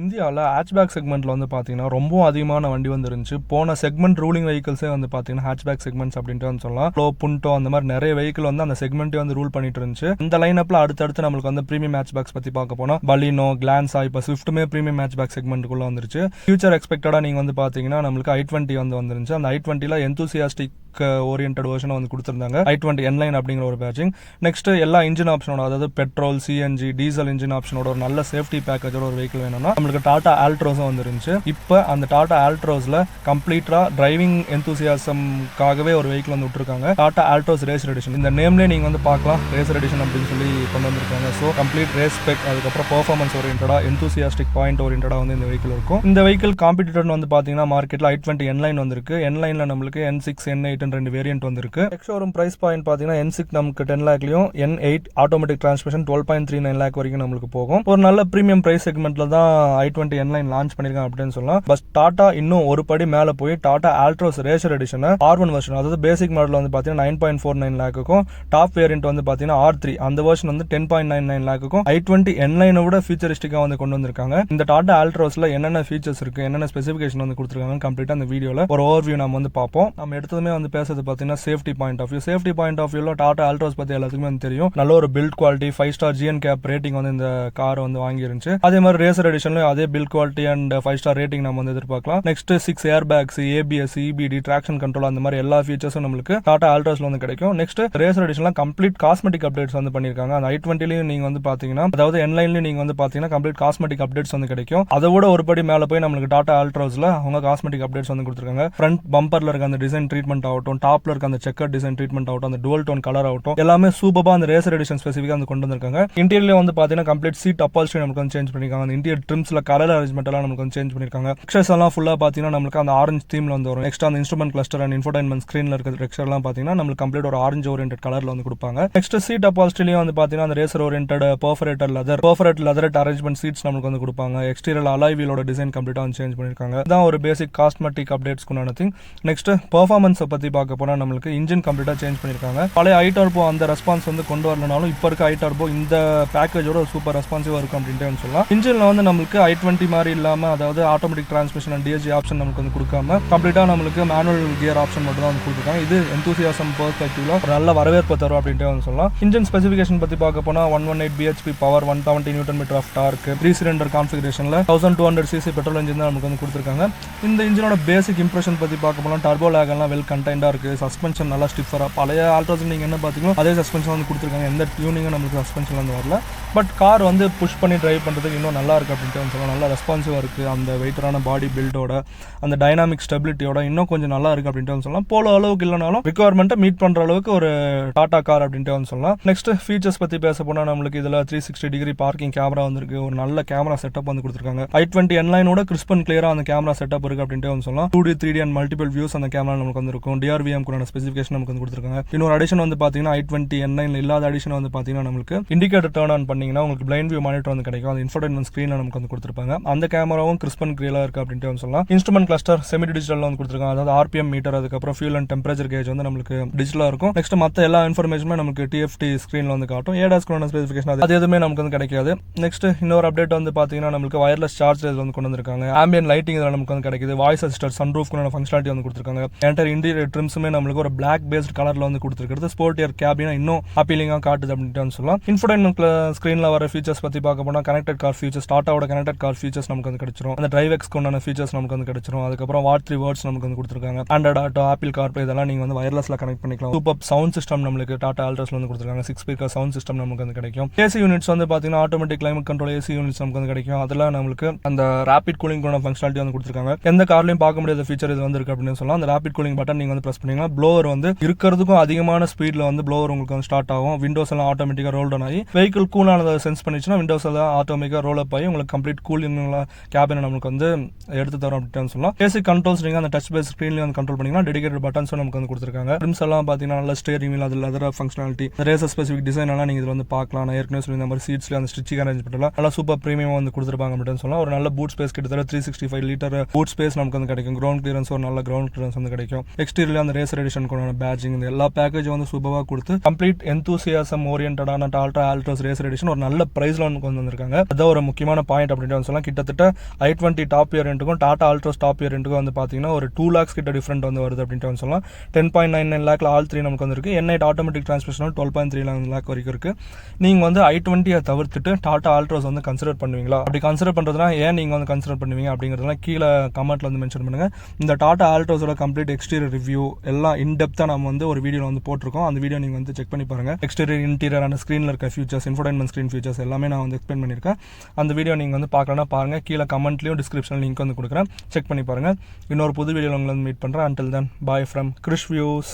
இந்தியாவில் ஹேட்ச்பேக் செக்மெண்ட்டில் வந்து பார்த்தீங்கன்னா ரொம்ப அதிகமான வண்டி வந்து இருந்துச்சு. போன செக்மெண்ட் ரூலிங் வெஹிக்கிள்ஸே வந்து பார்த்தீங்கன்னா ஹேட்ச்பேக் செக்மெண்ட்ஸ் அப்படின்ட்டு வந்து சொல்லலாம். லோ புண்டோ அந்த மாதிரி நிறைய வெஹிக்கிள் வந்து அந்த செக்மெண்ட்டே வந்து ரூல் பண்ணிட்டு இருந்துச்சு. இந்த லைனப்பில் அடுத்தடுத்து நம்மளுக்கு வந்து ப்ரீமியம் ஹேட்ச்பேக்ஸ் பற்றி பார்க்க போனால் பலினோ, கிளான்ஸா, இப்போ ஸ்விஃப்ட்டுமே ப்ரீமியம் ஹேட்ச்பேக் செக்மெண்ட்டுக்குள்ளே வந்துருச்சு. ஃபியூச்சர் எக்ஸ்பெக்டடாக நீங்கள் வந்து பார்த்தீங்கன்னா நம்மளுக்கு i20 வந்து வந்துருந்துச்சு. அந்த i20ல எந்தூசியாஸ்டிக் ஓரியன்ட் வெர்ஷன் வந்து கொடுத்துருந்தாங்க. i20 N-line அப்படிங்கிற ஒரு பேட்சிங். நெக்ஸ்ட் எல்லா இன்ஜின் ஆப்ஷனோட, அதாவது பெட்ரோல், சிஎன்ஜி, டீசல் இன்ஜின் ஆப்ஷனோட ஒரு நல்ல சேஃப்டி பேக்கேஜோட ஒரு வெஹிக்கிள் வேணும்னா நம்மளுக்கு டாடா ஆல்ட்ரோஸும் வந்துருந்துச்சு. இப்போ அந்த டாடா ஆல்ட்ரோஸ்ல கம்ப்ளீட்டா டிரைவிங் எந்தூசியாசம்காகவே ஒரு வெஹிக்கிள் வந்து விட்டுருக்காங்க. Tata Altroz racer edition. இந்த நேம்லேயே நீங்க வந்து பார்க்கலாம், ரேசர் எடிஷன் அப்படின்னு சொல்லி கொண்டு வந்திருக்காங்க. ஸோ கம்ப்ளீட் ரேஸ் ஸ்பெக், அதுக்கப்புறம் பெர்ஃபார்மன்ஸ் ஓரியன்டா, எந்தூசியாஸ்டிக் பாயிண்ட் ஓரியன்டா வந்து இந்த வெஹிக்கிள் இருக்கும். இந்த வெஹிக்கிள் காம்படிட்டர் வந்து பாத்தீங்கன்னா மார்க்கெட்ல i20 N-line வந்திருக்கு. N-lineல நம்மளுக்கு N6, N8 ரெண்டு வேரியன்ட் வந்திருக்கு. எக்ஸோரூம் பிரைஸ் பாயிண்ட் பாத்தீங்கன்னா N6 நமக்கு 10 lakhலயும், N8 ஆட்டோமேட்டிக் டிரான்ஸ்மிஷன் 12.39 lakh வரைக்கும் நம்மளுக்கு போகும். ஒரு நல்ல பிரீமியம் பிரைஸ் செக்மெண்ட்ல தான் i20 N-line லான்ச் பண்ணிருக்காங்க அப்படின்னு சொல்லலாம். பட் டாடா இன்னும் ஒரு படி மேல போய் Tata Altroz racer edition R1 version, அதாவது பேசிக் மாடல் வந்து பாத்தீங்கன்னா 9.49 lakhக்கும், டாப் வேரியன்ட் வந்து பாத்தீங்கன்னா R3 அந்த வெர்ஷன் வந்து 10.99 lakhக்கும் i20 N-line விட ஃபியூச்சரிஸ்டிக்கா வந்து கொண்டு வந்திருக்காங்க. இந்த டாடா ஆல்ட்ரோஸ்ல என்னென்ன ஃபீச்சர்ஸ் இருக்கு, என்னென்ன ஸ்பெசிஃபிகேஷன் வந்து கொடுத்திருக்காங்க கம்ப்ளீட்டா அந்த வீடியோல ஒரு ஓவர்வியூ நம்ம வந்து பார்ப்போம். நம்ம எடுத்ததுமே வந்து பேசுறது பாத்தீங்கன்னா safety point of view. Safety point of வியூல டாடா ஆல்ட்ரோஸ் பத்தி எல்லாத்துக்குமே வந்து தெரியும். நல்ல ஒரு build quality, 5 star GN cap rating வந்து இந்த கார் வந்து வாங்கி இருந்துச்சு. அதே மாதிரி ரேசர் எடிஷன்ல அதே build quality and 5 star rating நம்ம வந்து எதிர்பார்க்கலாம். Next 6 airbags, ABS, EBD, traction control, அந்த மாதிரி எல்லா ஃபீச்சர்ஸும் நம்மளுக்கு டாடா ஆல்ட்ரோஸ்ல வந்து கிடைக்கும். நெக்ஸ்ட் ரேசர் எடிஷன்ல கம்ப்ளீட் காஸ்மெட்டிக் அப்டேட்ஸ் வந்து பண்ணிருக்காங்க. அந்த i20லயும் நீங்க வந்து பாத்தீங்கன்னா, அதாவது N-lineலயும் நீங்க வந்து பாத்தீங்கன்னா கம்ப்ளீட் காஸ்மெட்டிக் அப்டேட்ஸ் வந்து கிடைக்கும். அதை விட ஒரு படி மேல போய் நம்மளுக்கு டாடா ஆல்ட்ரோஸ்ல அவங்க காஸ்மெட்டிக் அப்டேட்ஸ் வந்து கொடுத்திருக்காங்க. ஃப்ரண்ட் பம்பர்ல இருக்க அந்த டிசைன் ட்ரீட்மெண்ட் ஆகட்டும், டாப்ல இருக்க அந்த செக்கர் டிசைன் ட்ரீட்மெண்ட் ஆகட்டும், அந்த டுவல் டோன் கலர் ஆகட்டும், எல்லாமே சூப்பரா அந்த ரேசர் எடிஷன் ஸ்பெசிஃபிக்கா வந்து கொண்டு வந்திருக்காங்க. இன்டீரியர்ல வந்து பாத்தீங்கன்னா கம்ப்ளீட் சீட் அப்பால்ஸ்ட்ரி நமக்கு வந்து சேஞ்ச் பண்ணிருக்காங்க. அந்த இன்டீரியர் ட்ரிம்ஸ்ல கலர் அரேஞ்ச்மெண்ட் எல்லாம் நமக்கு வந்து சேஞ்ச் பண்ணிருக்காங்க. டெக்ஸ்சர்ஸ் எல்லாம் ஃபுல்லா பாத்தீங்கன்னா நமக்கு அந்த ஆரஞ்சு தீம்ல வந்து வரும். நெக்ஸ்ட் அந்த இன்ஸ்ட்ருமெண்ட் கிளஸ்டர் அண்ட் இன்ஃபோடைன்மென்ட் ஸ்கிரீன்ல இருக்க டெக்ஸ்சர் எல்லாம் பாத்தீங்கன்னா நமக்கு கம்ப்ளீட் ஒரு ஆரஞ்சு ஓரியன்டட் கலர்ல வந்து கொடுப்பாங்க. நெக்ஸ்ட் சீட் அப்பால்ஸ்ட்ரிலயும் வந்து பாத்தீங்கன்னா அந்த racer oriented perforated leather arrangement seats நமக்கு வந்து கொடுப்பாங்க. எக்ஸ்டீரியர் அலாய் வீலோட டிசைன் கம்ப்ளீட்டா வந்து சேஞ்ச் பண்ணிருக்காங்க. இதான் ஒரு பேசிக் காஸ்மெட்டிக் அப்டேட்ஸ்க்குனான திங். நெக்ஸ்ட் பெர்ஃபார்மன்ஸ் பத்தி பார்க்க போனா நம்மளுக்கு இன்ஜின் கம்ப்ளீட்டா சேஞ்ச் பண்ணிருக்காங்க. பழைய i-turbo அந்த ரெஸ்பான்ஸ் வந்து கொண்டு வரலனாலும் இப்போ இருக்க i-turbo இந்த பேக்கேஜோட ஒரு சூப்பர் ரெஸ்பான்சிவா இருக்கும் அப்படின்ட்டு சொல்லலாம். இன்ஜின்ல வந்து நம்மளுக்கு i20 மாதிரி இல்லாம, அதாவது automatic transmission and DSG option நமக்கு வந்து கொடுக்காம கம்ப்ளீட்டா நம்மளுக்கு மேனுவல் கியர் ஆப்ஷன் மட்டும் தான் வந்து கொடுத்துருக்காங்க. இது எந்தூசியாசம் பெர்ஸ்பெக்டிவ்ல ஒரு நல்ல வரவேற்பு தரும் அப்படின்ட்டு வந்து சொல்லலாம். இன்ஜின் ஸ்பெசிஃபிகேஷன் பத்தி பார்க்க போனா 118 bhp power, 170 Nm of torque, 3 cylinder கான்ஃபிகரேஷன்ல 1200 cc பெட்ரோல் இன்ஜின் தான் நமக்கு வந்து கொடுத்துருக்காங்க. இந்த இன்ஜினோட பேசிக் இம்ப்ரெஷன் பத்தி பார்க்க போனா டர்போ லேக் எல்லாம் வெல் கண்டெய்ன்டா இருக்கு. சஸ்பென்ஷன் நல்லா ஸ்டிஃபரா, பழைய ஆல்ட்ரோஸ் நீங்க என்ன பாத்தீங்களோ அதே சஸ்பென்ஷன் வந்து கொடுத்துருக்காங்க. எந்த டியூனிங்கும் நமக்கு சஸ்பென்ஷன்ல வந்து வரல. பட் கார் வந்து புஷ் பண்ணி டிரைவ் பண்றதுக்கு இன்னும் நல்லா இருக்கு அப்படின்ட்டு சொல்லலாம். நல்லா ரெஸ்பான்சிவா இருக்கு. அந்த வெயிட்டரான பாடி பில்டோட, அந்த டைனாமிக் ஸ்டெபிலிட்டியோட இன்னும் கொஞ்சம் நல்லா இருக்கு அப்படின்ட்டு சொல்லலாம். போல அளவுக்கு இல்லைனாலும் ரிக்வயர்மெண்ட்டை மீட் பண்ற அளவுக்கு ஒரு டாடா கார் அப்படின்ட்டு சொல்லலாம். நெக்ஸ்ட் ஃபீச்சர்ஸ் பத்தி பேச போனா நம்மளுக்கு இதுல 360 டிகிரி பார்க்கிங் கேமரா வந்திருக்கு. ஒரு நல்ல கேமரா செட்டப் வந்து கொடுத்துருக்காங்க. i20 N-lineோட கிறிஸ்ப் அண்ட் கிளியரா அந்த கேமரா செட்டப் இருக்கு அப்படின்ட்டு சொல்லலாம். 2D 3D and multiple views அந்த கேமரா நமக்கு வந்து இருக்கும். DRVM கூட ஸ்பெசிஃபிகேஷன் நமக்கு வந்து கொடுத்துருக்காங்க. இன்னொரு அடிஷன் வந்து பாத்தீங்கன்னா i20 N-line இல்லாத அடிஷன் வந்து பாத்தீங்கன்னா நம்மளுக்கு இண்டிகேட்டர் டர்ன் ஆன் பண்ணீங்கன்னா உங்களுக்கு பிளைண்ட் வியூ மானிட்டர் வந்து கிடைக்கும். அந்த இன்ஃபோடைன்மென்ட் ஸ்கிரீன்ல நமக்கு வந்து கொடுத்துருப்பாங்க. அந்த கேமராவும் கிறிஸ்ப் அண்ட் கிளியரா இருக்கு அப்படின்ட்டு சொல்லலாம். இன்ஸ்ட்ருமெண்ட் கிளஸ்டர் செமி டிஜிட்டல்ல வந்து கொடுத்துருக்காங்க. அதாவது RPM மீட்டர், அதுக்கப்புறம் ஃபியூல் அண்ட் டெம்பரேச்சர் கேஜ் வந்து நமக்கு டிஜிட்டலா இருக்கும். நெக்ஸ்ட் மத்த எல்லா இன்ஃபர்மேஷனுமே நமக்கு TFT ஸ்கிரீன்ல வந்து காட்டும். ADAS ஸ்பெசிஃபிகேஷன் அது எதுவுமே நமக்கு வந்து கிடைக்காது. நெக்ஸ்ட் இன்னொரு அப்டேட் வந்து பாத்தீங்கன்னா நமக்கு வயர்லெஸ் சார்ஜர் வந்து கொண்டு வந்திருக்காங்க. ஆம்பியன்ட் லைட்டிங் இதுல நமக்கு வந்து கிடைக்குது. வாய்ஸ் அசிஸ்டன்ட், சன்ரூஃப் ஃபங்க்ஷனாலிட்டி வந்து கொடுத்துருக்காங்க. என்டையர் இன்டீரியர் ட்ரிம்ஸுமே நமக்கு ஒரு பிளாக் பேஸ்ட் கலர்ல வந்து கொடுத்துருக்கிறது ஸ்போர்ட்டியர் கேபினா இன்னும் அப்பீலிங்கா காட்டுது அப்படின்ட்டு சொல்லலாம். இன்ஃபோடைன்மென்ட் ஸ்கிரீன்ல வர ஃபீச்சர்ஸ் பத்தி பார்க்க போனா கனெக்டட் கார் ஃபீச்சர்ஸ், டாடாவோட கனெக்டட் கார் ஃபீச்சர்ஸ் நமக்கு வந்து கிடைச்சிரும். அந்த டிரைவ் கொண்டான ஃபீச்சர்ஸ் நமக்கு வந்து கிடைச்சிரும். அதுக்கப்புறம் வாட் 3 வேர்ட்ஸ் நமக்கு வந்து கொடுத்துருக்காங்க. ஆண்ட்ராய்ட் ஆட்டோ, ஆப்பிள் கார்ப்ளே இதெல்லாம் நீங்க வந்து வயர்லெஸ்ல கனெக்ட் பண்ணிக்கலாம். சூப்பர் சவுண்ட் சிஸ்டம் நமக்கு டாடா ஆல்ட்ரோஸ்ல வந்து கொடுத்துருக்காங்க. 6 ஸ்பீக்கர் சவுண்ட் சிஸ்டம் நமக்கு வந்து கிடைக்கும். AC யூனிட்ஸ் வந்து பாத்தீங்கன்னா automatic climate control AC units நமக்கு வந்து கிடைக்கும். அதெல்லாம் நமக்கு அந்த ராபிட் கூலிங் ஃபங்க்ஷனாலிட்டி வந்து கொடுத்துருக்காங்க. எந்த கார்லயும் பார்க்க முடியாத ஃபீச்சர் இது வந்து இருக்கு அப்படின்னு சொல்லலாம். அந்த ராபிட் கூலிங் பட்டன் நீங்க வந்து பிரஸ் பண்ணீங்கன்னா ப்ளோவர் வந்து இருக்கிறதுக்கும் அதிகமான ஸ்பீட்ல வந்து ப்ளோவர் உங்களுக்கு வந்து ஸ்டார்ட் ஆகும். விண்டோஸ் எல்லாம் ஆட்டோமேட்டிக்கா ரோல் டவுன் ஆகி வெஹிக்கிள் கூல் ஆனதை சென்ஸ் பண்ணிச்சுன்னா விண்டோஸ் எல்லாம் ஆட்டோமேட்டிக்கா ரோல் அப் ஆகி உங்களுக்கு கம்ப்ளீட் கூலிங் கேபினை நமக்கு வந்து எடுத்து தரும் அப்படின்னு சொல்லலாம். பேசிக் கண்ட்ரோல்ஸ் நீங்க அந்த டச் பேஸ் ஸ்கிரீன்ல வந்து கண்ட்ரோல் பண்ணீங்கன்னா டெடிகேட்டட் பட்டன்ஸும் நமக்கு வந்து கொடுத்துருக்காங்க. ட்ரிம்ஸ் எல்லாம் பாத்தீங்கன்னா நல்ல ஸ்டீரிங் வீல், அதுல leather functionality, racer specific design எல்லாம் நீங்க இதுல வந்து பார்க்கலாம். நான் ஏற்கனவே சொல்லி இந்த மாதிரி சீட்ஸ்ல அந்த ஸ்டிச்சிங் அரேஞ்ச்மெண்ட் எல்லாம் நல்லா சூப்பர் பிரீமியம் வந்து கொடுத்துருப்பாங்க அப்படின்னு சொல்லலாம். ஒரு நல்ல பூட் ஸ்பேஸ் கிட்டத்தட்ட 365 லிட்டர் பூட் ஸ்பேஸ் நமக்கு வந்து கிடைக்கும். கிரவுண்ட் கிளியரன்ஸ் ஒரு நல்ல கிரவுண்ட் கிளியரன்ஸ் வந்து கிடைக்கும். எக்ஸ்டீரியர் எக்ஸ்டீரியர்ல அந்த ரேசர் எடிஷன் கொண்டான பேட்சிங் இந்த எல்லா பேக்கேஜும் வந்து சூப்பராக கொடுத்து கம்ப்ளீட் எந்தூசியாசம் ஓரியன்டான டாடா ஆல்ட்ரோஸ் ரேசர் எடிஷன் ஒரு நல்ல பிரைஸ்ல வந்து கொண்டு வந்திருக்காங்க. அதான் ஒரு முக்கியமான பாயிண்ட் அப்படின்னு சொல்லலாம். கிட்டத்தட்ட i20 டாப் இயர் ரெண்டுக்கும் டாடா ஆல்ட்ரோஸ் டாப் இயர் ரெண்டுக்கும் வந்து பார்த்தீங்கன்னா ஒரு 2 lakhs கிட்ட டிஃப்ரெண்ட் வந்து வருது அப்படின்ட்டு வந்து சொல்லலாம். 10.99 lakh ஆல் 3 நமக்கு வந்துருக்கு. N8 ஆட்டோமேட்டிக் டிரான்ஸ்மிஷன் 12.39 lakh வரைக்கும் இருக்கு. நீங்கள் வந்து i20 தவிர்த்துட்டு டாடா ஆல்ட்ரோஸ் வந்து கன்சிடர் பண்ணுவீங்களா? அப்படி கன்சிடர் பண்ணுறதுனா ஏன் நீங்கள் வந்து கன்சிடர் பண்ணுவீங்க அப்படிங்கிறதுலாம் கீழே கமெண்ட்ல வந்து மென்ஷன் பண்ணுங்க. இந்த டாடா ஆல்ட்ரோஸோட கம்ப்ளீட் எக்ஸ்டீரியர் ரிவ்யூ எல்லாம் இன்டெப்த்தாக நம்ம வந்து ஒரு வீடியோ வந்து போட்டிருக்கோம். அந்த வீடியோ நீங்கள் வந்து செக் பண்ணி பாருங்க. எக்ஸ்டீரியர் இன்டீரியர் அந்த ஸ்க்ரீனில் இருக்க ஃபியூச்சர்ஸ் இன்ஃபோடைன்மெண்ட் ஸ்க்ரீன் ஃபியூச்சர்ஸ் எல்லாமே நான் வந்து எக்ஸ்பிளைன் பண்ணியிருக்கேன். அந்த வீடியோ நீங்கள் வந்து பார்க்கலன்னா பாருங்க. கீழே கமெண்ட்லையும் டிஸ்கிரிப்ஷனில் லிங்க் வந்து கொடுக்குறேன். செக் பண்ணி பாருங்க. இன்னொரு புது வீடியோவில் உங்களை வந்து மீட் பண்ணுறேன். until then bye from Krish Views.